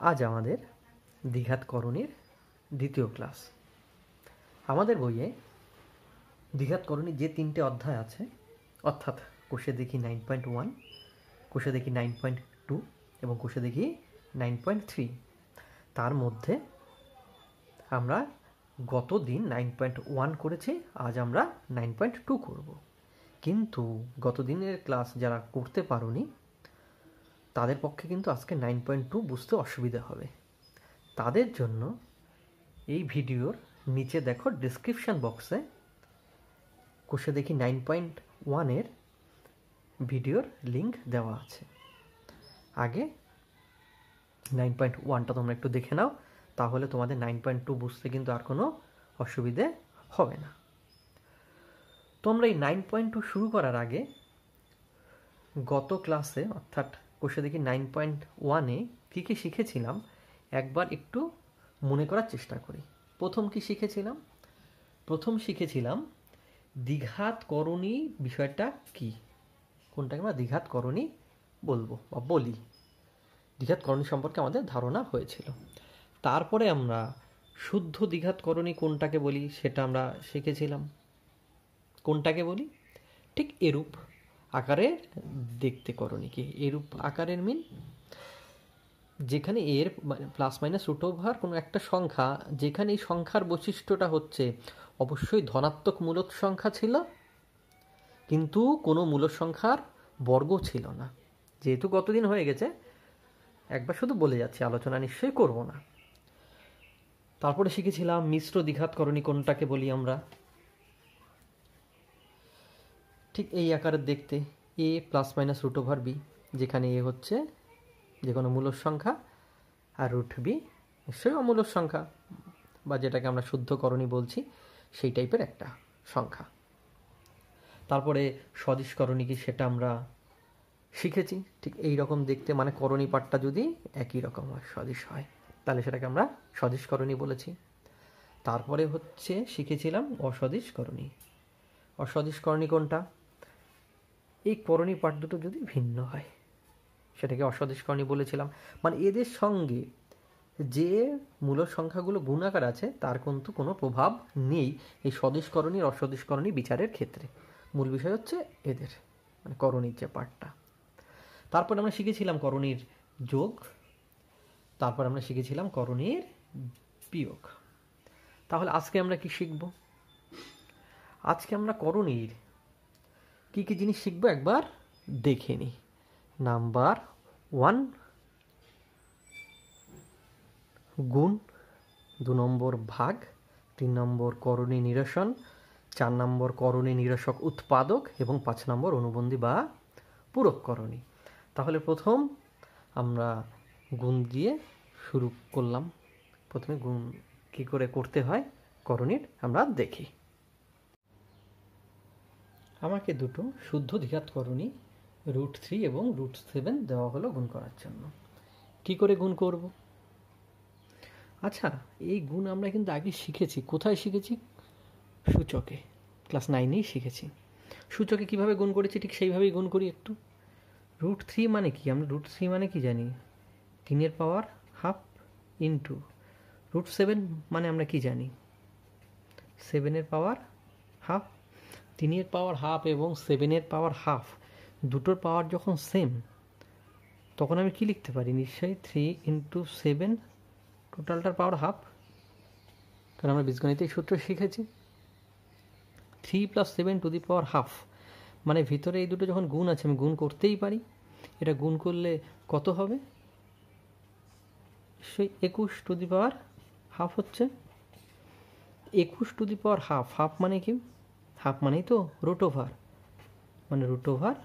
আজ আমাদের দ্বিঘাতকরণীর দ্বিতীয় ক্লাস। আমাদের বইয়ে দ্বিঘাতকরণীর যে 3টে অধ্যায় আছে, অর্থাৎ কোষে দেখি 9.1, কোষে দেখি 9.2 এবং কোষে দেখি 9.3, তার মধ্যে আমরা গত দিন 9.1 করেছি, আজ আমরা 9.2 করব। কিন্তু গত দিনের ক্লাস যারা করতে পারোনি তাদের পক্ষে কিন্তু আজকে 9.2 বুঝতে অসুবিধা হবে। তাদের জন্য এই ভিডিওর নিচে দেখো ডেসক্রিপশন বক্সে কোষে দেখি 9.1 ভিডিওর লিঙ্ক দেওয়া আছে। আগে 9.1টা তোমরা একটু দেখে নাও, তাহলে তোমাদের 9.2 বুঝতে কিন্তু আর কোনো অসুবিধে হবে না। তোমরা এই 9.2 শুরু করার আগে গত ক্লাসে অর্থাৎ কোষে দেখি 9.1-এ কী কী শিখেছিলাম একবার একটু মনে করার চেষ্টা করি। প্রথম কি শিখেছিলাম? প্রথম শিখেছিলাম দ্বিঘাতকরণী বিষয়টা কি, কোনটাকে আমরা দ্বিঘাতকরণী বলবো বা বলি। দ্বিঘাতকরণী সম্পর্কে আমাদের ধারণা হয়েছিল। তারপরে আমরা শুদ্ধ দ্বিঘাতকরণী কোনটাকে বলি সেটা আমরা শিখেছিলাম। কোনটাকে বলি? ঠিক এরূপ আকারের দেখতে করণীকে। এরূপ আকারের মিন যেখানে এর প্লাস মাইনাস রুট ওভার কোনো একটা সংখ্যা, যেখানে এই সংখ্যার বৈশিষ্ট্যটা হচ্ছে অবশ্যই ধনাত্মক মূলদ সংখ্যা ছিল, কিন্তু কোনো মূলদ সংখ্যার বর্গ ছিল না। যেহেতু কতদিন হয়ে গেছে একবার শুধু বলে যাচ্ছি, আলোচনা নিশ্চয়ই করব না। তারপরে শিখেছিলাম মিশ্র দ্বিঘাতকরণী কোনটাকে বলি আমরা। ঠিক এই আকারের দেখতে, a plus minus root over b, যেখানে এ হচ্ছে যে কোনো মূলদ সংখ্যা আর রুট বি নিশ্চয়ই অমূলদ সংখ্যা, বা যেটাকে আমরা শুদ্ধকরণী বলছি সেই টাইপের একটা সংখ্যা। তারপরে সদিশকরণী কি সেটা আমরা শিখেছি। ঠিক এই রকম দেখতে, মানে করণী পাঠটা যদি একই রকম হয়, সদিশ হয়, তাহলে সেটাকে আমরা সদিশকরণী বলেছি। তারপরে হচ্ছে শিখেছিলাম অসদিশকরণী। অসদিশকরণী কোনটা? এই করণী পাঠ দুটো যদি ভিন্ন হয় সেটাকে অসদিশকরণী বলেছিলাম। মানে এদের সঙ্গে যে মূল সংখ্যাগুলো গুণাকার আছে তার কিন্তু কোনো প্রভাব নেই এই সদিশকরণী অসদিশকরণী বিচারের ক্ষেত্রে। মূল বিষয় হচ্ছে এদের মানে করণীর যে পাঠটা। তারপর আমরা শিখেছিলাম করণীর যোগ, তারপর আমরা শিখেছিলাম করণীর বিয়োগ। তাহলে আজকে আমরা কি শিখব? আজকে আমরা করণীর কি কি জিনিস শিখবো একবার দেখে নিই। নাম্বার 1 গুণ, 2 নম্বর ভাগ, 3 নম্বর করণী নিরসন, 4 নম্বর করণী নিরসক উৎপাদক এবং 5 নম্বর অনুবন্ধী বা পূরক করণী। তাহলে প্রথম আমরা গুণ দিয়ে শুরু করলাম। প্রথমে গুণ কী করে করতে হয় করণীর আমরা দেখি। আমাকে দুটো শুদ্ধ দ্বিঘাতকরণী √3 এবং √7 দেওয়া হলো গুণ করার জন্য। কি করে গুণ করব? আচ্ছা, এই গুণ আমরা কিন্তু আগে শিখেছি। কোথায় শিখেছি? সূচকে, ক্লাস 9-এই শিখেছি। সূচকে কিভাবে গুণ করেছি ঠিক সেইভাবেই গুণ করি একটু। √3 মানে কি? আমরা √3 মানে কি জানি? 3 পাওয়ার হাফ ইন্টু √7 মানে আমরা কি জানি? 7 পাওয়ার হাফ। 3 পাওয়ার হাফ এবং 7 পাওয়ার হাফ দুটোর পাওয়ার যখন সেম, তখন আমি কি লিখতে পারি? নিশ্চয়ই 3 × 7 টোটালটার পাওয়ার হাফ, কারণ আমরা বীজগণিতে এই সূত্র শিখেছি। 3 + 7 টু দি পাওয়ার হাফ, মানে ভিতরে এই দুটো যখন গুণ আছে আমি গুণ করতেই পারি। এটা গুণ করলে কত হবে? নিশ্চয়ই 21 টু দি পাওয়ার হাফ হচ্ছে। 21 to the power half, half মানে কি? হাফ মানেই তো √ওভার, মানে √2/1।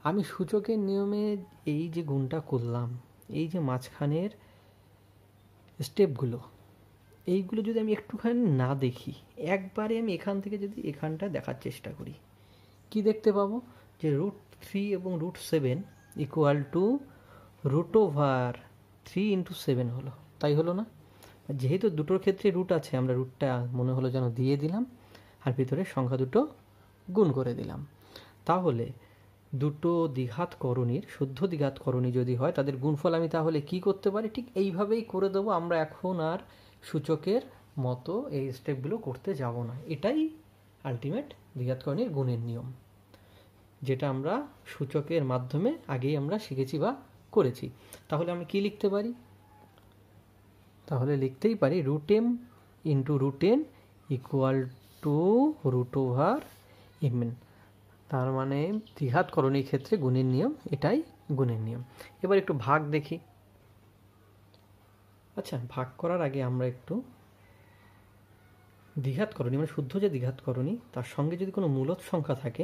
আমি সূচকের নিয়মে এই যে গুণটা করলাম, এই যে মাঝখানের স্টেপগুলো, এইগুলো যদি আমি একটুখানি না দেখি, একবারে আমি এখান থেকে যদি এখানটা দেখার চেষ্টা করি, কি দেখতে পাবো? যে √3 এবং √7 ইকুয়াল টু √3 × 7 হলো। তাই হলো না? যেহেতু দুটোর ক্ষেত্রে রুট আছে, আমরা রুটটা মনে হলো যেন দিয়ে দিলাম আর ভিতরে সংখ্যা দুটো গুণ করে দিলাম। তাহলে দুটো দ্বিঘাত করণীর শুদ্ধ দ্বিঘাত করণী যদি হয় তাদের গুণফল আমি তাহলে কি করতে পারি, ঠিক এইভাবেই করে দেবো। আমরা এখন আর সূচকের মতো এই স্টেপগুলো করতে যাব না। এটাই আলটিমেট দ্বিঘাত করণীর গুণের নিয়ম, যেটা আমরা সূচকের মাধ্যমে আগেই আমরা শিখেছি বা করেছি। তাহলে আমি কি লিখতে পারি, তাহলে লিখতেই পারি root M into root N equal to root over M N. তার মানে দ্বিঘাত করণীর ক্ষেত্রে গুণের নিয়ম এটাই গুণের নিয়ম। এবার একটু ভাগ দেখি। আচ্ছা, ভাগ করার আগে আমরা একটু দ্বিঘাত করণী মানে শুদ্ধ যে দ্বিঘাত করণী তার সঙ্গে যদি কোনো মূলদ সংখ্যা থাকে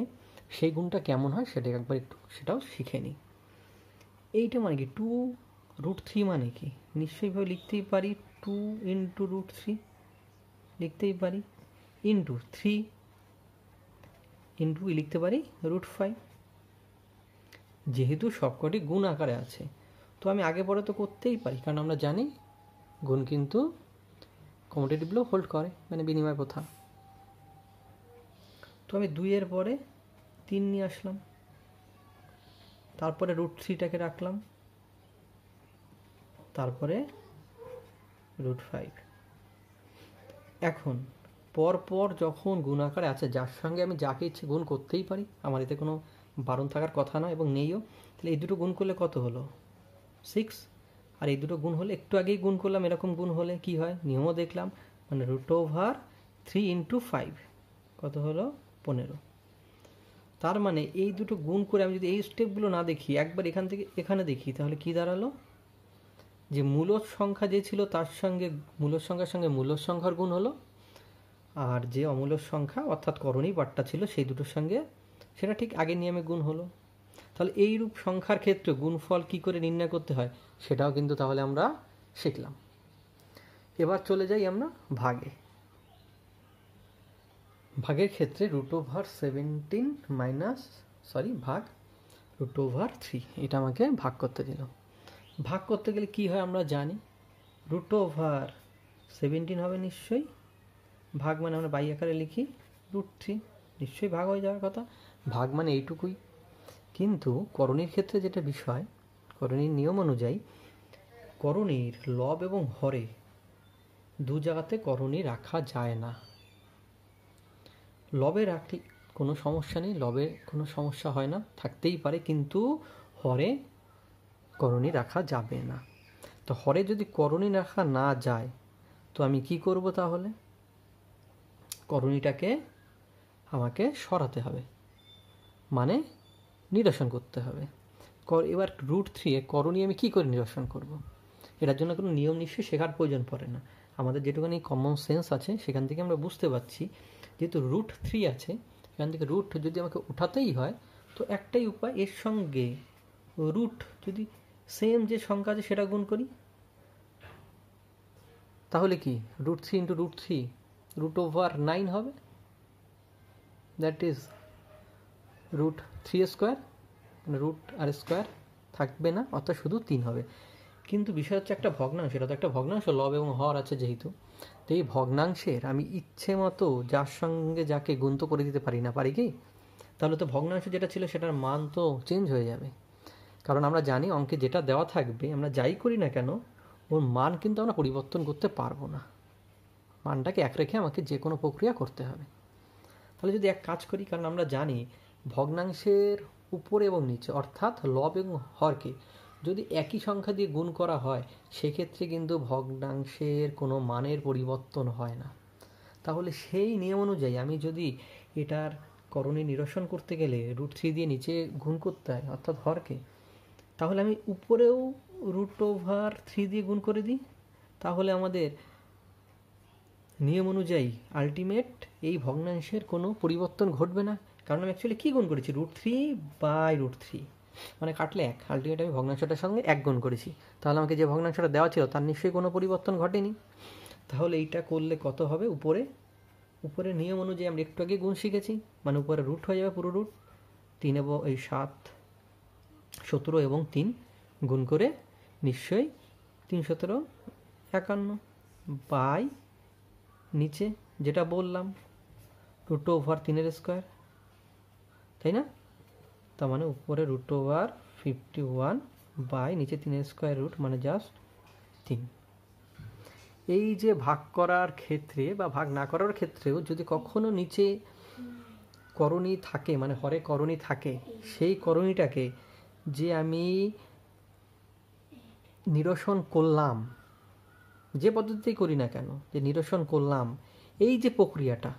সেই গুণটা কেমন হয় সেটা একবার একটু সেটাও শিখে নিই। এইটা মানে কি, টু রুট থ্রি মানে কি, নিশ্চয়ইভাবে লিখতেই পারি টু ইন্টু রুট থ্রি লিখতেই পারি, ইন্টু থ্রি ইন্টু লিখতে পারি রুট ফাইভ। যেহেতু সবকটি গুণ আকারে আছে তো আমি আগে পরে তো করতেই পারি, কারণ আমরা জানি গুণ কিন্তু কমোটেটিভগুলো হোল্ড করে, মানে বিনিময় প্রথা। তো আমি 2 পরে 3 নিয়ে আসলাম, তারপরে রুট থ্রিটাকে রাখলাম, তারপরে রুট ফাইভ। এখন পরপর যখন গুণ আকারে আছে যার সঙ্গে আমি যাকে ইচ্ছে গুণ করতেই পারি, আমার এতে কোনো বারণ থাকার কথা নয় এবং নেইও, তাহলে এই দুটো গুণ করলে কত হলো 6, আর এই দুটো গুণ হলে একটু আগেই গুণ করলাম, এরকম গুণ হলে কি হয় নিয়মও দেখলাম, মানে রুট ওভার 3 ইন্টু 5 কত হলো 15। তার মানে এই দুটো গুণ করে আমি যদি এই স্টেপগুলো না দেখি, একবার এখান থেকে এখানে দেখি, তাহলে কি দাঁড়ালো যে মূলদ সংখ্যা যে ছিল তার সঙ্গে মূলদ সংখ্যার সঙ্গে মূলদ সংখ্যার গুণ হলো, আর যে অমূলদ সংখ্যা অর্থাৎ করণী পাঠটা ছিল সেই দুটোর সঙ্গে সেটা ঠিক আগের নিয়মে গুণ হলো। তাহলে এইরূপ সংখ্যার ক্ষেত্রে গুণফল কি করে নির্ণয় করতে হয় সেটাও কিন্তু তাহলে আমরা শিখলাম। এবার চলে যাই আমরা ভাগে। ভাগের ক্ষেত্রে রুট ওভার 17 মাইনাস ভাগ রুট ওভার 3, এটা আমাকে ভাগ করতে দিল। ভাগ করতে গেলে কি হয় আমরা জানি, রুট ওভার 17 হবে নিশ্চয়ই, ভাগ মানে আমরা বাই আকারে লিখি রুট 3, নিশ্চয়ই ভাগ হয়ে যাওয়ার কথা, ভাগ মানে এইটুকুই। কিন্তু করণীর ক্ষেত্রে যেটা বিষয়, করণীর নিয়ম অনুযায়ী করণীর লব এবং হরে দু জায়গাতে করণী রাখা যায় না। লবে রাখলে কোনো সমস্যা নেই, লবে কোনো সমস্যা হয় না, থাকতেই পারে, কিন্তু হরে করণী রাখা যাবে না। তো হরে যদি করণী রাখা না যায় তো আমি কি করব, তাহলে করণীটাকে আমাকে সরাতে হবে, মানে নিরসন করতে হবে। এবার রুট থ্রি এ করণী আমি কী করে নিরসন করব, এটার জন্য কোনো নিয়ম নিশ্চয়ই শেখার প্রয়োজন পড়ে না। আমাদের যেটুকুনি কমন সেন্স আছে সেখান থেকে আমরা বুঝতে পারছি, যেহেতু রুট থ্রি আছে এখান থেকে রুট যদি আমাকে উঠাতেই হয় তো একটাই উপায়, এর সঙ্গে রুট যদি সেম যে সংখ্যা আছে সেটা গুণ করি, তাহলে কি root three into root three root over 9 হবে, that is root three square, মানে রুট আর স্কোয়ার থাকবে না, অর্থাৎ শুধু 3 হবে। কিন্তু বিষয় হচ্ছে একটা ভগ্নাংশ, এটা তো একটা ভগ্নাংশ, লব এবং হর আছে যেহেতু, তো এই ভগ্নাংশের আমি ইচ্ছে মতো যার সঙ্গে যাকে গুণ তো করে দিতে পারি না, পারি কি? তাহলে তো ভগ্নাংশ যেটা ছিল সেটার মান তো চেঞ্জ হয়ে যাবে, কারণ আমরা জানি অঙ্কে যেটা দেওয়া থাকবে আমরা যাই করি না কেন ওর মান কিন্তু আমরা পরিবর্তন করতে পারবো না, মানটাকে এক রেখে আমাকে যে কোনো প্রক্রিয়া করতে হবে। তাহলে যদি এক কাজ করি, কারণ আমরা জানি ভগ্নাংশের উপরে এবং নিচে অর্থাৎ লব এবং হরকে যদি একই সংখ্যা দিয়ে গুণ করা হয় সেক্ষেত্রে কিন্তু ভগ্নাংশের কোনো মানের পরিবর্তন হয় না। তাহলে সেই নিয়ম অনুযায়ী আমি যদি এটার করণী নিরসন করতে গেলে রুট থ্রি দিয়ে নিচে গুণ করতে হয় অর্থাৎ হরকে, তাহলে আমি উপরেও রুট ওভার 3 দিয়ে গুণ করে দিই, তাহলে আমাদের নিয়ম অনুযায়ী আলটিমেট এই ভগ্নাংশের কোনো পরিবর্তন ঘটবে না, কারণ আমি অ্যাকচুয়ালি কী গুণ করেছি, root three by root three, মানে কাটলে 1, আলটিমেট আমি ভগ্নাংশটার সঙ্গে 1 গুণ করেছি, তাহলে আমাকে যে ভগ্নাংশটা দেওয়া ছিল তার নিশ্চয়ই কোনো পরিবর্তন ঘটেনি। তাহলে এইটা করলে কত হবে, উপরে নিয়ম অনুযায়ী আমরা একটু আগে গুণ শিখেছি, মানে উপরে রুট হয়ে যাবে পুরো রুট 3 এবং 7 17 এবং 3 গুণ করে নিশ্চয়ই 3 17 51 বাই নিচে যেটা বললাম রুট ওভার 3 স্কোয়ার, তাই না? তার মানে উপরে √51 বাই নিচে 3 স্কয়ার রুট মানে জাস্ট 3। এই যে ভাগ করার ক্ষেত্রে বা ভাগ না করার ক্ষেত্রেও যদি কখনো নিচে করণী থাকে, মানে হরে করণী থাকে, সেই করণীটাকে যে আমি নিরসন করলাম, যে পদ্ধতিতেই করি না কেন, যে নিরসন করলাম, এই যে প্রক্রিয়াটা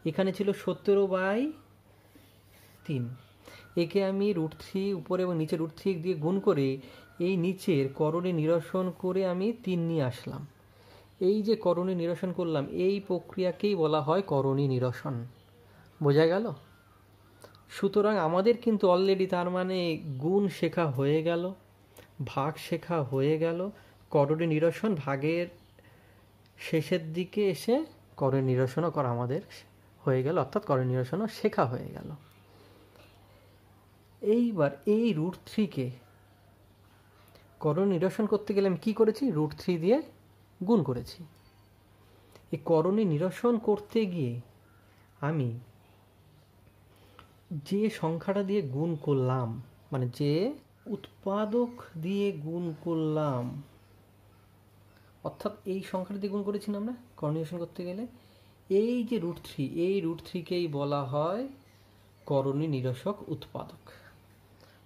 এখানে ছিল 17/3, একে আমি √3 উপরে এবং নিচে √3 দিয়ে গুণ করে এই নিচের করণী নিরসন করে আমি 3 নিয়ে আসলাম। এই যে করণী নিরসন করলাম, এই প্রক্রিয়াকেই বলা হয় করণী নিরসন। বোঝা গেল? সুতরাং আমাদের কিন্তু অলরেডি তার মানে গুণ শেখা হয়ে গেল, ভাগ শেখা হয়ে গেল, করণী নিরসন ভাগের শেষের দিকে এসে করণী নিরসনও করা আমাদের হয়ে গেল, অর্থাৎ করণী নিরসনও শেখা হয়ে গেল। এইবার এই √3কে করণী নিরসন করতে গেলে আমি কী করেছি? √3 দিয়ে গুণ করেছি। এই করণী নিরসন করতে গিয়ে আমি যে সংখ্যাটা দিয়ে গুণ করলাম, মানে যে উৎপাদক দিয়ে গুণ করলাম, অর্থাৎ এই সংখ্যাটা দিয়ে গুণ করেছি না আমরা করণী নিরসন করতে গেলে, এই যে √3, এই √3কেই বলা হয় করণী নিরসক উৎপাদক।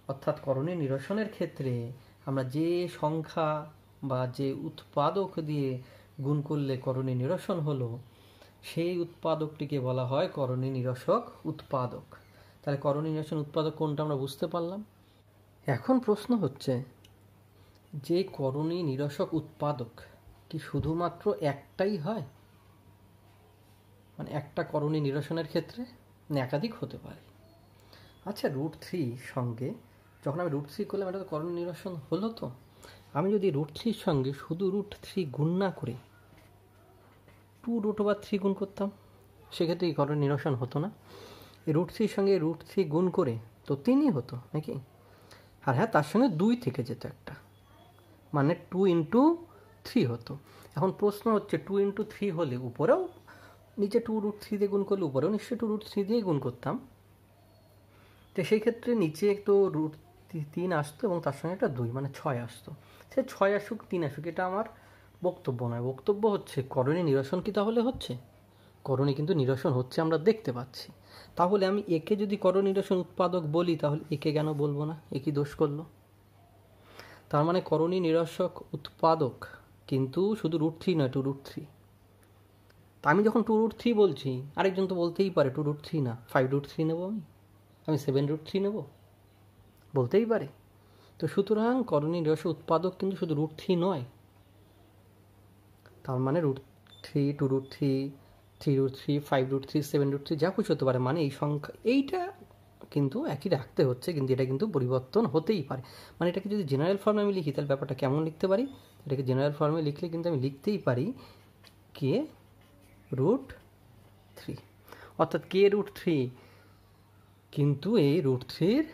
অর্থাৎ করণী নিরসনের ক্ষেত্রে আমরা যে সংখ্যা বা যে উৎপাদক দিয়ে গুণ করলে করণী নিরসন হলো, সেই উৎপাদকটিকে বলা হয় করণী নিরসক উৎপাদক। তাহলে করণী নিরসন উৎপাদক কোনটা আমরা বুঝতে পারলাম। এখন প্রশ্ন হচ্ছে যে করণী নিরসক উৎপাদক কি শুধুমাত্র একটাই হয়, মানে একটা করণী নিরসনের ক্ষেত্রে, না একাধিক হতে পারে? আচ্ছা, √3 সঙ্গে যখন আমি √3 করলাম, এটা তো করণী নিরসন হলো। তো আমি যদি √3 সঙ্গে শুধু √3 গুণ না করে 2√3 গুণ করতাম, সেক্ষেত্রে এই করণী নিরসন হতো না? এই √3 সঙ্গে √3 গুণ করে তো 3ই হতো নাকি? আর হ্যাঁ, তার সঙ্গে 2 থেকে যেত একটা, মানে 2 × 3 হতো। এখন প্রশ্ন হচ্ছে 2 × 3 হলে উপরেও নিচে 2√3 দিয়ে গুণ করলে উপরেও নিশ্চয়ই 2√3 দিয়েই গুণ করতাম। তো সেই ক্ষেত্রে নিচে তো √3 আসতো এবং তার সঙ্গে একটা 2, মানে 6 আসতো। সে 6 আসুক 3 আসুক, এটা আমার বক্তব্য নয়। বক্তব্য হচ্ছে করণী নিরসন কি তাহলে হচ্ছে? করণী কিন্তু নিরসন হচ্ছে, আমরা দেখতে পাচ্ছি। তাহলে আমি একে যদি করণী নিরসন উৎপাদক বলি, তাহলে একে কেন বলবো না? এ কি দোষ করলো? তার মানে করণী নিরসক উৎপাদক কিন্তু শুধু √3 নয়, 2√3। তা আমি যখন 2√3 বলছি, আরেকজন তো বলতেই পারে 2√3 না 5√3 নেবো, আমি 7√3 নেব, বলতেই পারে। তো সুতরাং করণী নিরসক উৎপাদক কিন্তু শুধু √3 নয়, তার মানে √3, 2√3, 3√3, 5√3, 7√3 যা কিছু হতে পারে। মানে এই সংখ্যা, এইটা কিন্তু একই রাখতে হচ্ছে, কিন্তু এটা কিন্তু পরিবর্তন হতেই পারে। মানে এটাকে যদি জেনারেল ফর্মে আমি লিখি, তাহলে ব্যাপারটা কেমন লিখতে পারি? এটাকে জেনারেল ফর্মে লিখলে কিন্তু আমি লিখতেই পারি কে √3, অর্থাৎ কে √3 কিন্তু এই √3-র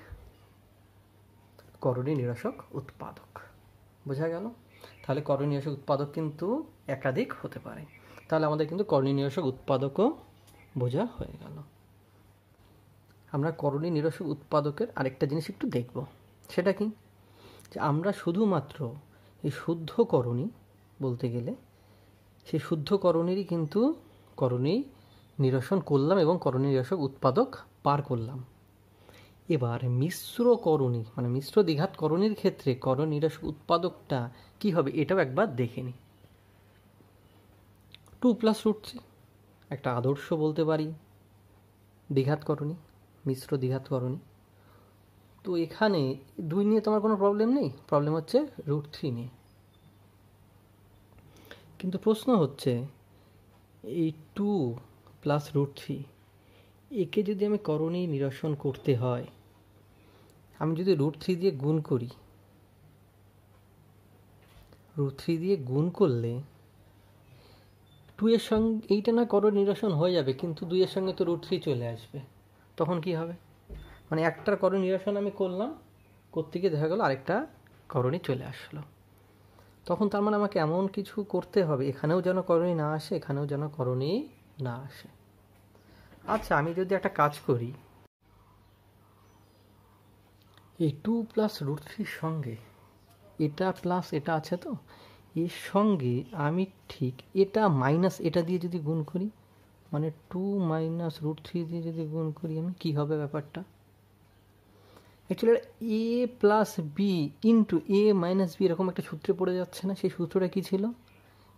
করণী নিরসক উৎপাদক। বোঝা গেল? তাহলে করণী নিরসক উৎপাদক কিন্তু একাধিক হতে পারে। তাহলে আমাদের কিন্তু করণী নিরসক উৎপাদকও বোঝা হয়ে গেল। আমরা করণী নিরসক উৎপাদকের আরেকটা জিনিস একটু দেখব। সেটা কি? যে আমরা শুধুমাত্র এই শুদ্ধ করণী বলতে গেলে সেই শুদ্ধ করণীরই কিন্তু করণী নিরসন করলাম এবং করণী নিরসক উৎপাদক পার করলাম। এবার মিশ্র করণী, মানে মিশ্র দ্বিঘাত করণীর ক্ষেত্রে করণী নিরসক উৎপাদকটা কি হবে, এটাও একবার দেখে নিই। 2 + √3 একটা আদর্শ বলতে পারি দ্বিঘাত করণী, মিশ্র দ্বিঘাত করণী। তো এখানে 2 নিয়ে তোমার কোনো প্রবলেম নেই, প্রবলেম হচ্ছে √3 নিয়ে। কিন্তু প্রশ্ন হচ্ছে এই 2 + √3 একে যদি আমি করণী নিরসন করতে হয়, আমি যদি √3 দিয়ে গুণ করি, √3 দিয়ে গুণ করলে 2 এর সঙ্গে এইটা না করণী নিরসন হয়ে যাবে, কিন্তু 2 এর সঙ্গে তো √3 চলে আসবে। তখন কি হবে? মানে একটার করণী নিরসন আমি করলাম, করতে গিয়ে দেখা গেল আরেকটা করণী চলে আসলো। তখন তার মানে আমাকে এমন কিছু করতে হবে এখানেও যেন করণী না আসে, এখানেও যেন করণী না আসে। আচ্ছা, আমি যদি একটা কাজ করি, এই 2 প্লাস রুট থ্রির সঙ্গে এটা প্লাস এটা আছে, তো এর সঙ্গে আমি ঠিক এটা মাইনাস এটা দিয়ে যদি গুণ করি, মানে 2 মাইনাস রুট থ্রি দিয়ে যদি গুণ করি আমি, কী হবে ব্যাপারটা? অ্যাকচুয়ালি এ প্লাস বি ইন্টু এ মাইনাস বি এরকম একটা সূত্রে পড়ে যাচ্ছে না? সেই সূত্রটা কী ছিল?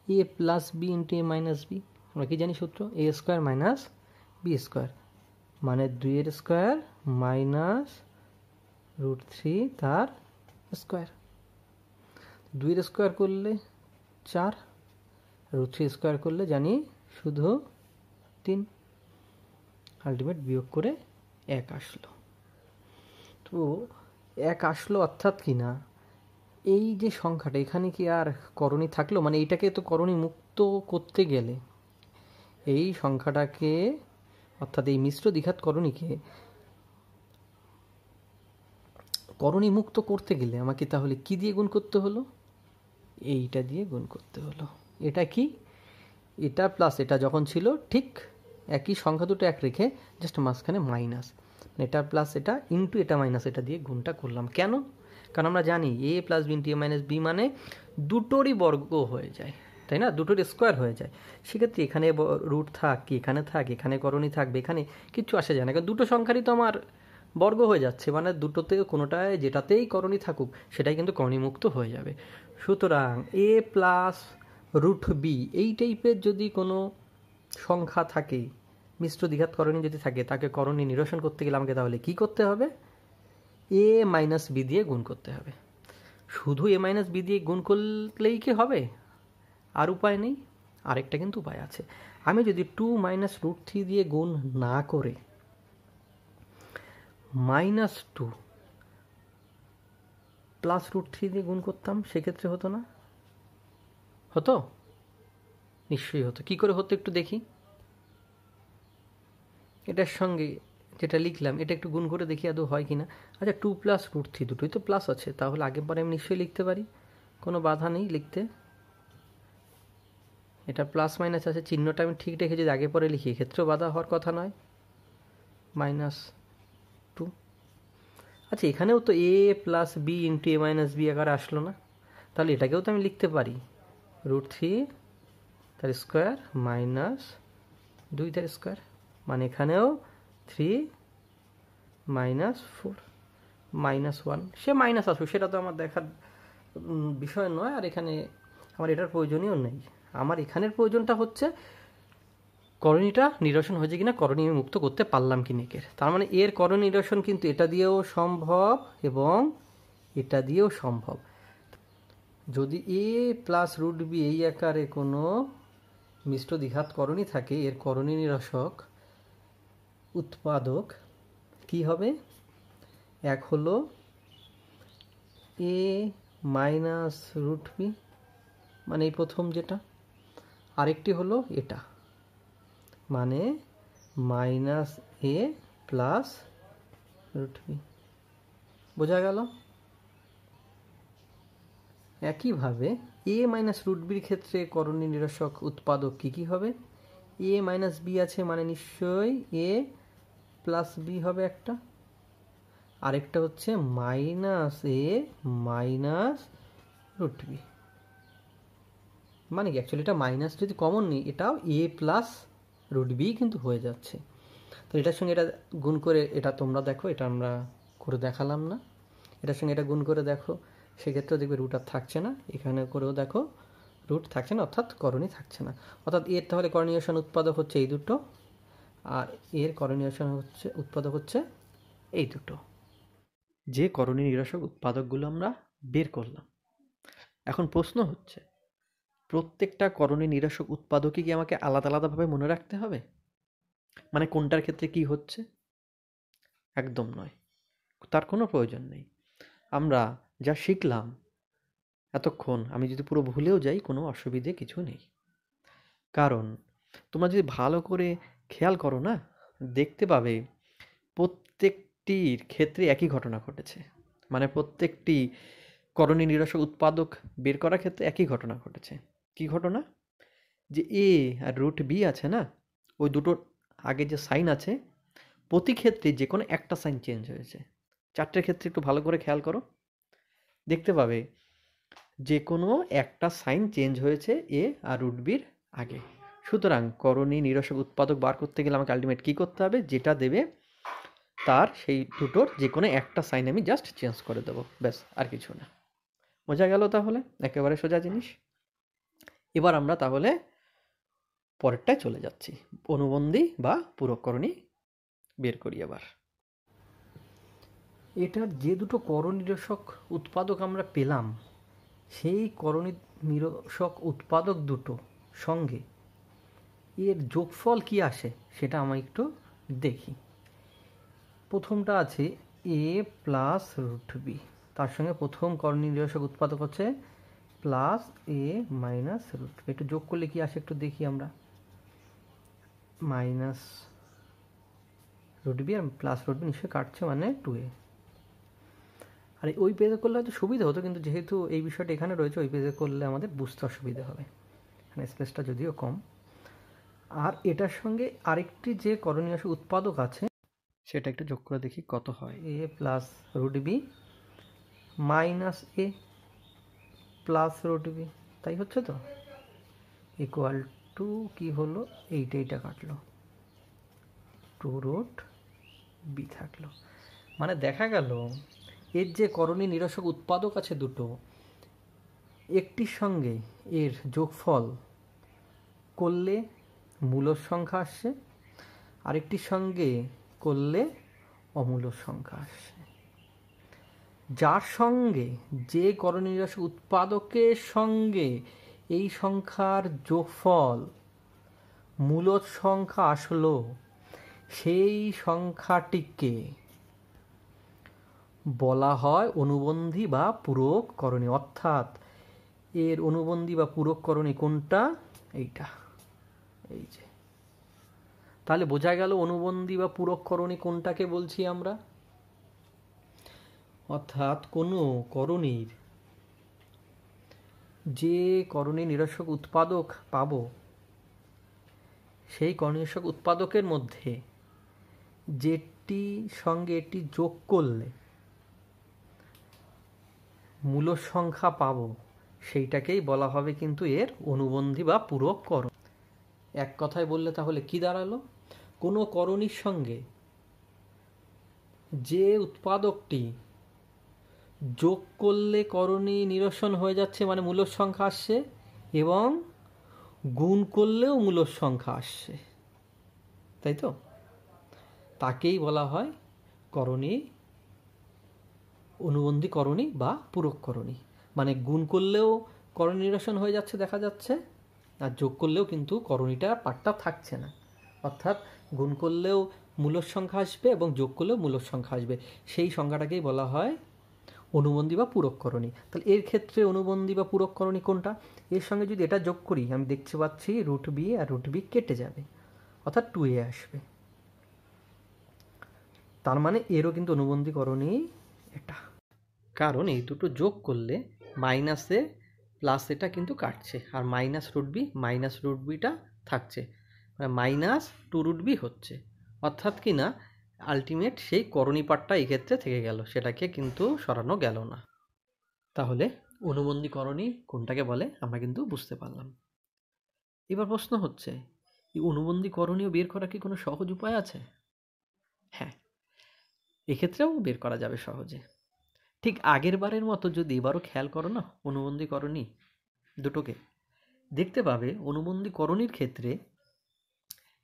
এ প্লাস বি ইন্টু এ মাইনাস বি। আমরা কী জানি সূত্র? এ স্কোয়ার মাইনাস বি স্কোয়ার, মানে 2 স্কোয়ার মাইনাস রুট থ্রি তার স্কোয়ার। 2 স্কোয়ার করলে 4, রুট থ্রি স্কোয়ার করলে জানি শুধু 3, আলটিমেট বিয়োগ করে 1 আসলো। তো 1 আসলো অর্থাৎ কি না, এই যে সংখ্যাটা এখানে কি আর করণী থাকলো? মানে এইটাকে তো করণী মুক্ত করতে গেলে এই সংখ্যাটাকে, অর্থাৎ এই মিশ্র দ্বিঘাত করণীকে করণী মুক্ত করতে গেলে আমাকে তাহলে কি দিয়ে গুণ করতে হলো? এইটা দিয়ে গুণ করতে হলো। এটা কি? এটা প্লাস এটা যখন ছিল ঠিক একই সংখ্যা দুটো এক রেখে জাস্ট মাঝখানে মাইনাস, এটা প্লাস এটা ইন্টু এটা মাইনাস এটা দিয়ে গুণটা করলাম। কেন? কারণ আমরা জানি এ প্লাস বি ইন্টু এ মাইনাস বি মানে দুটোরই বর্গ হয়ে যায়, তাই না? দুটোর স্কোয়ার হয়ে যায়। সেক্ষেত্রে এখানে রুট থাক কি এখানে থাক, এখানে করণী থাকবে, এখানে কিচ্ছু আসে যায় না, কারণ দুটো সংখ্যারই তো আমার বর্গ হয়ে যাচ্ছে, মানে দুটোতে কোনোটায় যেটাতেই করণী থাকুক সেটাই কিন্তু করণীমুক্ত হয়ে যাবে। সুতরাং এ প্লাস রুট বি এই টাইপের যদি কোনো সংখ্যা থাকে, মিশ্র দ্বিঘাত করণী যদি থাকে, তাকে করণী নিরসন করতে গেলে আমাকে তাহলে কি করতে হবে? এ মাইনাস বি দিয়ে গুণ করতে হবে। শুধু এ মাইনাস বি দিয়ে গুণ করলেই কি হবে? আর উপায় নেই, আরেকটা কিন্তু উপায় আছে। আমি যদি 2 মাইনাস রুট থ্রি দিয়ে গুণ না করে -2 প্লাস রুট থ্রি দিয়ে গুণ করতাম, সেক্ষেত্রে হতো না? হতো, নিশ্চয়ই হতো। কি করে হতো একটু দেখি। এটার সঙ্গে যেটা লিখলাম এটা একটু গুণ করে দেখি আদৌ হয় কি না। আচ্ছা, 2 প্লাস রুট থ্রি দুটোই তো প্লাস আছে, তাহলে আগের পরে আমি নিশ্চয়ই লিখতে পারি, কোনো বাধা নেই লিখতে। এটা প্লাস মাইনাস আছে, চিহ্নটা আমি ঠিক রেখে যদি আগে পরে লিখি এক্ষেত্রেও বাধা হওয়ার কথা নয়। -2। আচ্ছা, এখানেও তো এ প্লাস বি ইন্টু এ মাইনাস বি আকারে আসলো না? তাহলে এটাকেও তো আমি লিখতে পারি রুট থ্রি তার স্কোয়ার মাইনাস 2 তার স্কোয়ার, মানে এখানেও 3 মাইনাস 4 -1। সে মাইনাস আসুক, সেটা তো আমার দেখার বিষয় নয়, আর এখানে আমার এটার প্রয়োজনীয় নেই। আমার এখানের প্রয়োজনটা হচ্ছে করণীটা নিরসন হয়েছে কিনা, করণী আমি মুক্ত করতে পারলাম কি নেকের। তার মানে এর করণী নিরসন কিন্তু এটা দিয়েও সম্ভব এবং এটা দিয়েও সম্ভব। যদি এ প্লাস রুট বি এই আকারে কোনো মিশ্র দ্বিঘাত করণী থাকে, এর করণী নিরসক উৎপাদক কি হবে? এক হলো এ মাইনাস রুট বি, মানে এই প্রথম যেটা, আরেকটি হলো এটা, মানে মাইনাস এ প্লাস রুট বি। বোঝা গেল? একইভাবে এ মাইনাস রুট বির ক্ষেত্রে করণী নিরসক উৎপাদক কী কী হবে? এ মাইনাস বি আছে, মানে নিশ্চয়ই এ প্লাস বি হবে একটা, আরেকটা হচ্ছে মাইনাস এ মাইনাস রুট বি। মানে কি, অ্যাকচুয়ালি এটা মাইনাস যদি কমন নিই এটাও এ প্লাস রুট বি কিন্তু হয়ে যাচ্ছে। তো এটার সঙ্গে এটা গুণ করে, এটা তোমরা দেখো, এটা আমরা করে দেখালাম না, এটার সঙ্গে এটা গুণ করে দেখো, সেক্ষেত্রেও দেখবে রুট আর থাকছে না, এখানে করেও দেখো রুট থাকছে না, অর্থাৎ করণী থাকছে না। অর্থাৎ এর তাহলে করণীয়সন উৎপাদক হচ্ছে এই দুটো, আর এর করণীয়সন হচ্ছে উৎপাদক হচ্ছে এই দুটো। যে করণী নিরসক উৎপাদকগুলো আমরা বের করলাম, এখন প্রশ্ন হচ্ছে প্রত্যেকটা করণী নিরসক উৎপাদকই কি আমাকে আলাদা আলাদাভাবে মনে রাখতে হবে? মানে কোনটার ক্ষেত্রে কি হচ্ছে? একদম নয়, তার কোনো প্রয়োজন নেই। আমরা যা শিখলাম এতক্ষণ, আমি যদি পুরো ভুলেও যাই কোনো অসুবিধে কিছু নেই। কারণ তোমরা যদি ভালো করে খেয়াল করো না, দেখতে পাবে প্রত্যেকটির ক্ষেত্রে একই ঘটনা ঘটেছে। মানে প্রত্যেকটি করণী নিরসক উৎপাদক বের করার ক্ষেত্রে একই ঘটনা ঘটেছে। কি ঘটনা? যে এ আর রুট বি আছে না, ওই দুটোর আগে যে সাইন আছে, প্রতি ক্ষেত্রে যে কোনো একটা সাইন চেঞ্জ হয়েছে। চারটের ক্ষেত্রে একটু ভালো করে খেয়াল করো, দেখতে পাবে যে কোনো একটা সাইন চেঞ্জ হয়েছে এ আর রুট বির আগে। সুতরাং করণী নিরসক উৎপাদক বার করতে গেলে আমাকে আলটিমেট কী করতে হবে, যেটা দেবে তার সেই দুটোর যে কোনো একটা সাইন আমি জাস্ট চেঞ্জ করে দেবো, ব্যাস, আর কিছু না। বোঝা গেল তাহলে? একেবারে সোজা জিনিস। এবার আমরা তাহলে পরেরটায় চলে যাচ্ছি, অনুবন্ধী বা পূরককরণী বের করি এবার। এটার যে দুটো করণী নিরসক উৎপাদক আমরা পেলাম, সেই করণী নিরসক উৎপাদক দুটো সঙ্গে এর যোগফল কি আসে সেটা আমরা একটু দেখি। প্রথমটা আছে এ প্লাস রুট বি, তার সঙ্গে প্রথম করণী নিরসক উৎপাদক হচ্ছে প্লাস এ মাইনাস রুট বি। একটু যোগ করলে কি আসে একটু দেখি আমরা। মাইনাস রুট বি আর প্লাস রুট বি নিশ্চয়ই কাটছে, মানে 2a। আর ওই পেজে করলে হয়তো সুবিধা হতো, কিন্তু যেহেতু এই বিষয়টা এখানে রয়েছে, ওই পেজে করলে আমাদের বুঝতে অসুবিধা হবে, এখানে স্পেসটা যদিও কম। আর এটার সঙ্গে আরেকটি যে করণীয় উৎপাদক আছে সেটা একটু যোগ করে দেখি কত হয়। এ প্লাস রুট বি মাইনাস এ প্লাস রুট বি, তাই হচ্ছে তো, ইকুয়াল টু কী হলো, এইটা কাটলো, 2 রুট বি থাকলো। মানে দেখা গেল এর যে করণী নিরসক উৎপাদক আছে দুটো, একটির সঙ্গে এর যোগফল করলে মূলদ সংখ্যা আসছে, আরেকটির সঙ্গে করলে অমূলদ সংখ্যা আসছে। যার সঙ্গে যে করণী নিরসক উৎপাদকের সঙ্গে এই সংখ্যার যোগফল মূলদ সংখ্যা আসলো, সেই সংখ্যাটিকে বলা হয় অনুবন্ধী বা পূরক করণী। অর্থাৎ এর অনুবন্ধী বা পূরক করণী কোনটা, এইটা, এই যে। তাহলে বোঝা গেল অনুবন্ধী বা পূরক করণী কোনটাকে বলছি আমরা। অর্থাৎ কোনো করণীর যে করণী নিরসক উৎপাদক পাবো, সেই করণী নিরসক উৎপাদকের মধ্যে যেটি সঙ্গে এটি যোগ করলে মূল সংখ্যা পাবো, সেইটাকেই বলা হবে কিন্তু এর অনুবন্ধী বা পূরক করণ। এক কথায় বললে তাহলে কি দাঁড়ালো, কোনো করণীর সঙ্গে যে উৎপাদকটি যোগ করলে করণী নিরসন হয়ে যাচ্ছে, মানে মূলদ সংখ্যা আসছে, এবং গুণ করলেও মূলদ সংখ্যা আসছে, তাই তো, তাকেই বলা হয় করণী, অনুবন্ধী করণী বা পূরক করণী। মানে গুণ করলেও করণী নিরসন হয়ে যাচ্ছে দেখা যাচ্ছে, আর যোগ করলেও কিন্তু করণীটা পার্টটা থাকছে না। অর্থাৎ গুণ করলেও মূলদ সংখ্যা আসবে এবং যোগ করলেও মূলদ সংখ্যা আসবে, সেই সংখ্যাটাকেই বলা হয় অনুবন্ধী বা পূরক করণী। তাহলে এর ক্ষেত্রে অনুবন্ধী বা পূরক করণী কোনটা, এর সঙ্গে যদি এটা যোগ করি আমি দেখতে পাচ্ছি রুট বি আর রুট বি কেটে যাবে, অর্থাৎ 2a আসবে। তার মানে এরও কিন্তু অনুবন্ধী করণী এটা, কারণ এই দুটো যোগ করলে মাইনাসে প্লাস এটা কিন্তু কাটছে, আর মাইনাস রুট বিটা থাকছে, মানে মাইনাস 2 রুট বি হচ্ছে। অর্থাৎ কি না, আলটিমেট সেই করণী পার্টটা এই ক্ষেত্রে থেকে গেল, সেটাকে কিন্তু সরানো গেল না। তাহলে অনুবন্ধী করণী কোনটাকে বলে আমরা কিন্তু বুঝতে পারলাম। এবার প্রশ্ন হচ্ছে, এই অনুবন্ধী করণীয় বের করার কি কোনো সহজ উপায় আছে? হ্যাঁ, এক্ষেত্রেও বের করা যাবে সহজে। ঠিক আগের বারের মতো যদি এবারও খেয়াল করো না অনুবন্ধী করণী দুটোকে, দেখতে পাবে অনুবন্ধী করণীর ক্ষেত্রে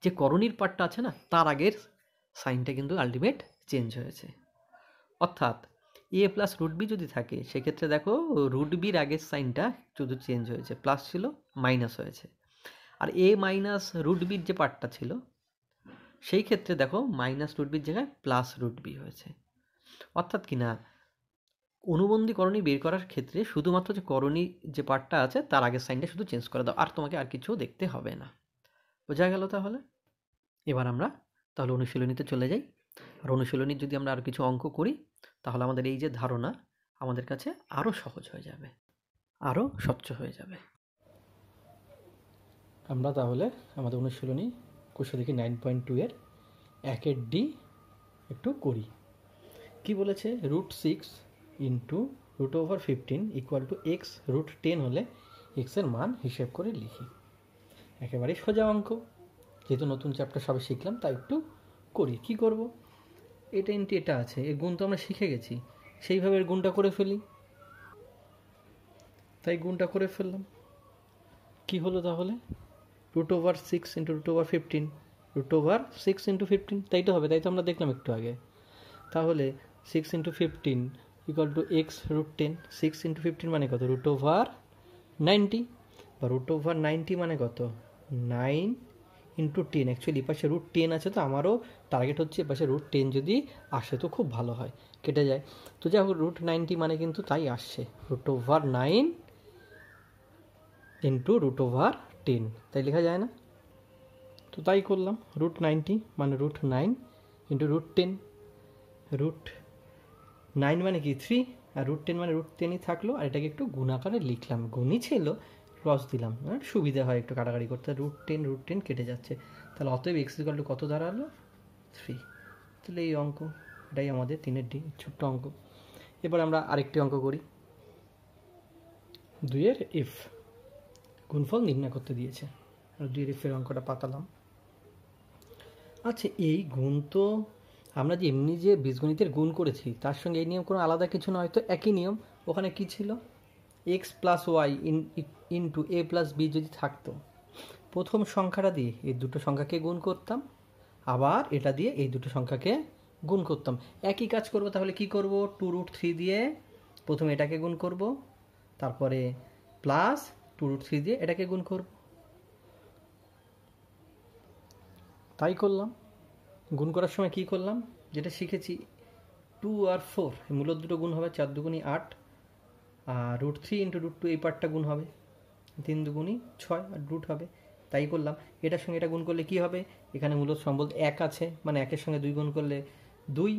যে করণীর পার্টটা আছে না, তার আগের সাইনটা কিন্তু আলটিমেট চেঞ্জ হয়েছে। অর্থাৎ এ প্লাস রুট বি যদি থাকে, সেক্ষেত্রে দেখো রুট বির আগের সাইনটা শুধু চেঞ্জ হয়েছে, প্লাস ছিল মাইনাস হয়েছে। আর এ মাইনাস রুট বির যে পার্টটা ছিল, সেই ক্ষেত্রে দেখো মাইনাস রুট বির জায়গায় প্লাস রুট বি হয়েছে। অর্থাৎ কি না, অনুবন্ধী করণী বের করার ক্ষেত্রে শুধুমাত্র যে করণী যে পার্টটা আছে তার আগের সাইনটা শুধু চেঞ্জ করে দাও, আর তোমাকে আর কিছু দেখতে হবে না। বোঝা গেল তাহলে? এবার আমরা তাহলে অনুশীলনীতে চলে যাই। আর অনুশীলনীর যদি আমরা আর কিছু অঙ্ক করি, তাহলে আমাদের এই যে ধারণা আমাদের কাছে আরও সহজ হয়ে যাবে, আরও স্বচ্ছ হয়ে যাবে। আমরা তাহলে আমাদের অনুশীলনী কোষে দেখি 9.2 এর 1 ডি একটু করি। কি বলেছে, √6 ইন্টু √15 ইকুয়াল টু এক্স √10 হলে এক্সের মান হিসেব করে লিখি। একেবারেই সোজা অঙ্ক, যেহেতু নতুন চ্যাপ্টার সবে শিখলাম তাই একটু করি। কি করব, এটা ইন্টু এটা আছে, এর গুণ তো আমরা শিখে গেছি, সেইভাবে এর গুণটা করে ফেলি। তাই গুণটা করে ফেললাম। কি হলো তাহলে, √6 ইন্টু √15, √6 ইন্টু 15, তাই তো হবে, তাই তো আমরা দেখলাম একটু আগে। তাহলে 6 into 15 equal to x √10, 6 into 15 মানে কত, √90, বা √90 মানে কত, 9 ইন্টু 10। অ্যাকচুয়ালি এপাশে √10 আছে, তো আমারও টার্গেট হচ্ছে এপাশে √10 যদি আসে তো খুব ভালো হয়, কেটে যায়। তো যাই হোক √90 মানে কিন্তু তাই আসছে, √9 ইন্টু √10, তাই লেখা যায় না? তো তাই করলাম, √90 মানে √9 ইন্টু √10, √9 মানে কি 3, আর √10 মানে √10ই থাকলো, আর এটাকে একটু গুণ আকারে লিখলাম, গুণই ছিল ক্রস দিলাম, সুবিধা হয় একটু কাটাকাটি করতে। √10 কেটে যাচ্ছে, তাহলে অতএব এক্স ইকুয়াল টু কত দাঁড়ালো, 3। তাহলে এই অঙ্ক, এটাই আমাদের 3-এর ছোট্ট অঙ্ক। এবার আমরা আরেকটি অঙ্ক করি। 2-এর এফ গুণফল নির্ণয় করতে দিয়েছে, আর 2-এর এফের অঙ্কটা পাতালাম। আচ্ছা, এই গুণ তো আমরা যে এমনি যে বীজগণিতের গুণ করেছি তার সঙ্গে এই নিয়ম কোনো আলাদা কিছু নয়, তো একই নিয়ম। ওখানে কি ছিল, এক্স প্লাস ওয়াই ইন্টু এ প্লাস বি যদি থাকতো, প্রথম সংখ্যাটা দিয়ে এই দুটো সংখ্যাকে গুণ করতাম, আবার এটা দিয়ে এই দুটো সংখ্যাকে গুণ করতাম। একই কাজ করব, তাহলে কি করব, 2√3 দিয়ে প্রথমে এটাকে গুণ করব, তারপরে প্লাস 2√3 দিয়ে এটাকে গুণ করব। তাই করলাম। গুণ করার সময় কি করলাম, যেটা শিখেছি, 2 আর 4 মূলত দুটো গুণ হবে, 4 দুগুণী 8, আর √3 ইন্টু √2 এই পার্টটা গুণ হবে, 3 দুগুণী 6, আর √ হবে। তাই করলাম। এটার সঙ্গে এটা গুণ করলে কি হবে, এখানে মূলত সম্বল 1 আছে, মানে 1-এর সঙ্গে 2 গুণ করলে 2,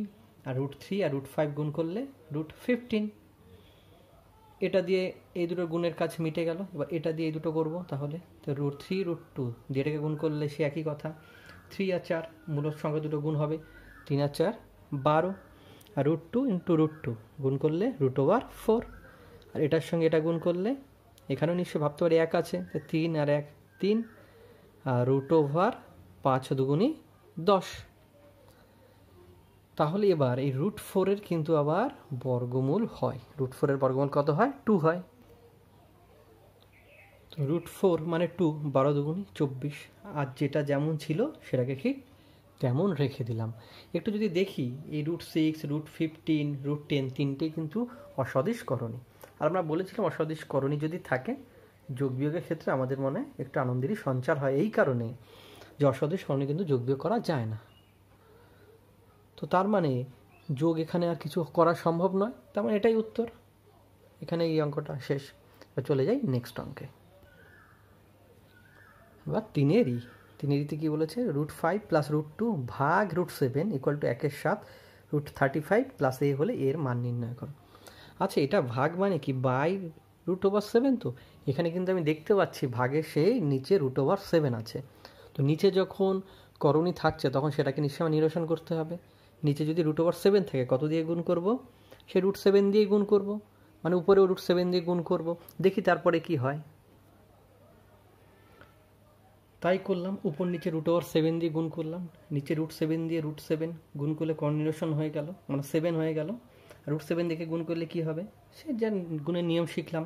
আর √3 আর √5 গুণ করলে √15। এটা দিয়ে এই দুটো গুণের কাজ মিটে গেল। এবার এটা দিয়ে এই দুটো করবো, তাহলে তো √3 √2 দিয়ে এটাকে গুণ করলে সে একই কথা, 3 আর 4 মূলত সংখ্যা দুটো গুণ হবে, 3 আর 4 12, আর √2 ইন্টু √2 গুণ করলে √4, আর এটার সঙ্গে এটা গুণ করলে এখানেও নিশ্চয়ই ভাবতে পারি 1 আছে, 3 আর 1 3, আর √5 দুগুণী 10। তাহলে এবার এই √4-এর কিন্তু আবার বর্গমূল হয়। √4-এর বর্গমূল কত হয়, 2 হয়। তো √4 মানে 2, 12 দুগুণী 24, আর যেটা যেমন ছিল সেটাকে ঠিক তেমন রেখে দিলাম। একটু যদি দেখি, এই √6, √15, √10 তিনটেই কিন্তু অসদিশ করণী। আর আমরা বলেছিলাম অসদিশ করণী যদি থাকে, যোগ বিয়োগের ক্ষেত্রে আমাদের মনে একটু আনন্দেরই সঞ্চার হয়, এই কারণে যে অসদিশ করণী কিন্তু যোগ বিয়োগ করা যায় না। তো তার মানে যোগ এখানে আর কিছু করা সম্ভব নয়, তার মানে এটাই উত্তর। এখানে এই অঙ্কটা শেষ। চলে যাই নেক্সট অঙ্কে। এবার 3-এরই কি বলেছে, √5 প্লাস √2 ভাগ √7 ইকুয়াল টু 1/7 √35 প্লাস এ হলে এর মান নির্ণয় করো। আচ্ছা, এটা ভাগ মানে কি, বাই √7, তো এখানে কিন্তু আমি দেখতে পাচ্ছি ভাগের সেই নিচে √7 আছে। তো নিচে যখন করণী থাকছে তখন সেটাকে নিশ্চয়ই নিরসন করতে হবে। নিচে যদি √7 থাকে, কত দিয়ে গুণ করব, সে √7 দিয়ে গুণ করব, মানে উপরেও √7 দিয়ে গুণ করব, দেখি তারপরে কি হয়। তাই করলাম, উপর নিচে √7 দিয়ে গুণ করলাম, নিচে √7 দিয়ে √7 গুণ করলে কর্ণ নিরসন হয়ে গেল, মানে 7 হয়ে গেল। √7 দিকে গুণ করলে কি হবে, সে যা গুণের নিয়ম শিখলাম,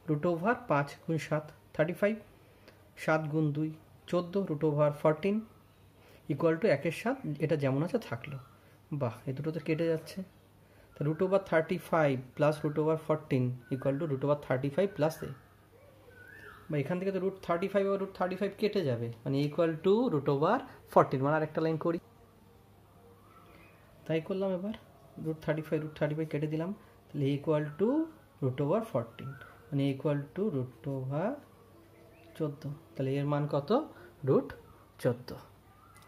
√5 গুণ 7 35, 7 গুণ 2 14, √14 ইকুয়াল টু 1/7, এটা যেমন আছে থাকলো। বাহ, এই দুটো তো কেটে যাচ্ছে। তা √35 প্লাস √14 ইকুয়াল টু √35 প্লাস এ, বা এখান থেকে তো √35 বা √35 কেটে যাবে, মানে ইকুয়াল টু √14, মানে আরেকটা লাইন করি। তাই করলাম। এবার √35 কেটে দিলাম, তাহলে ইকুয়াল টু √14, মানে ইকুয়াল টু √14, তাহলে এর মান কত, √14।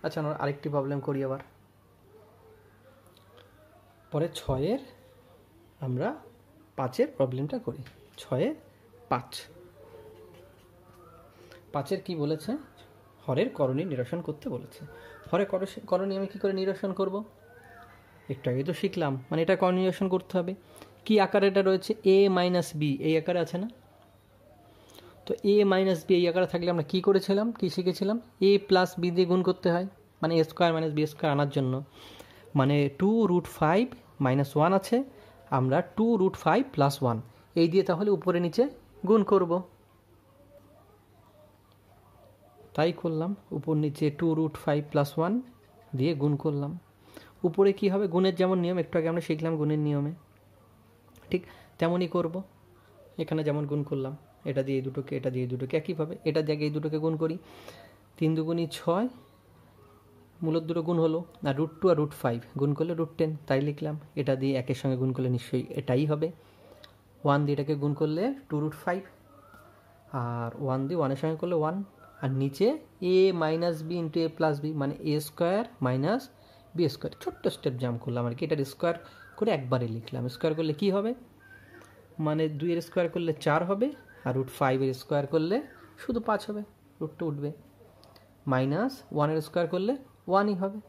আচ্ছা, আমরা আরেকটি প্রবলেম করি। আবার পরে 6-এর আমরা 5-এর প্রবলেমটা করি। 6-এর 5-এর কি বলেছে, হরের করণী নিরসন করতে বলেছে। হরের করণী আমি কি করে নিরসন করব, একটু আগে তো শিখলাম, মানে এটা কনজুগেশন করতে হবে। কি আকারে এটা রয়েছে? a মাইনাস বি এই আকারে আছে না? তো a মাইনাস বি এই আকারে থাকলে আমরা কী করেছিলাম, কী শিখেছিলাম? a প্লাস বি দিয়ে গুণ করতে হয়, মানে a square minus B square আনার জন্য। মানে 2√5 মাইনাস 1 আছে, আমরা 2√5 প্লাস 1 এই দিয়ে তাহলে উপরে নিচে গুণ করব। তাই করলাম, উপর নিচে 2√5 প্লাস 1 দিয়ে গুণ করলাম। উপরে কি হবে? গুণের যেমন নিয়ম, একটু আগে আমরা শিখলাম গুণের নিয়মে, ঠিক তেমনই করব। এখানে যেমন গুণ করলাম, এটা দিয়ে এই দুটোকে, এটা দিয়ে এই দুটোকে, একইভাবে এটা দিয়ে এই দুটোকে গুণ করি। 3 দুগুণী 6, মূলত দুটো গুণ হলো, আর √2 আর √5 গুণ করলে √10, তাই লিখলাম। এটা দিয়ে একের সঙ্গে গুণ করলে নিশ্চয়ই এটাই হবে। 1 দিয়ে এটাকে গুণ করলে 2√5, আর 1 দিয়ে 1-এর সঙ্গে করলে 1, আর নিচে a minus B into a plus B, মানে a square minus B square. ছোট্ট স্টেপ জাম্প করলাম আর কি, এটার স্কোয়ার করে একবারে লিখলাম। স্কোয়ার করলে কি হবে? মানে 2-এর স্কোয়ার করলে 4 হবে, আর √5-এর স্কোয়ার করলে শুধু 5 হবে, √2 উঠবে। মাইনাস 1-এর স্কোয়ার করলে 1ই হবে।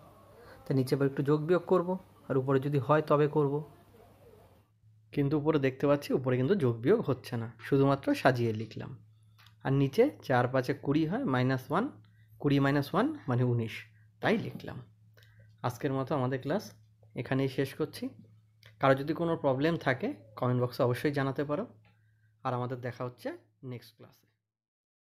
তা নিচে আবার একটু যোগ বিয়োগ করবো, আর উপরে যদি হয় তবে করব। কিন্তু উপরে দেখতে পাচ্ছি উপরে কিন্তু যোগ বিয়োগ হচ্ছে না, শুধুমাত্র সাজিয়ে লিখলাম। আর নিচে 4×5 = 20 হয়, -1, 20 - 1 মানে 19, তাই লিখলাম। আজকের মতো আমাদের ক্লাস এখানেই শেষ করছি। কারো যদি কোনো প্রবলেম থাকে কমেন্ট বক্সে অবশ্যই জানাতে পারো। আর আমাদের দেখা হচ্ছে নেক্সট ক্লাসে।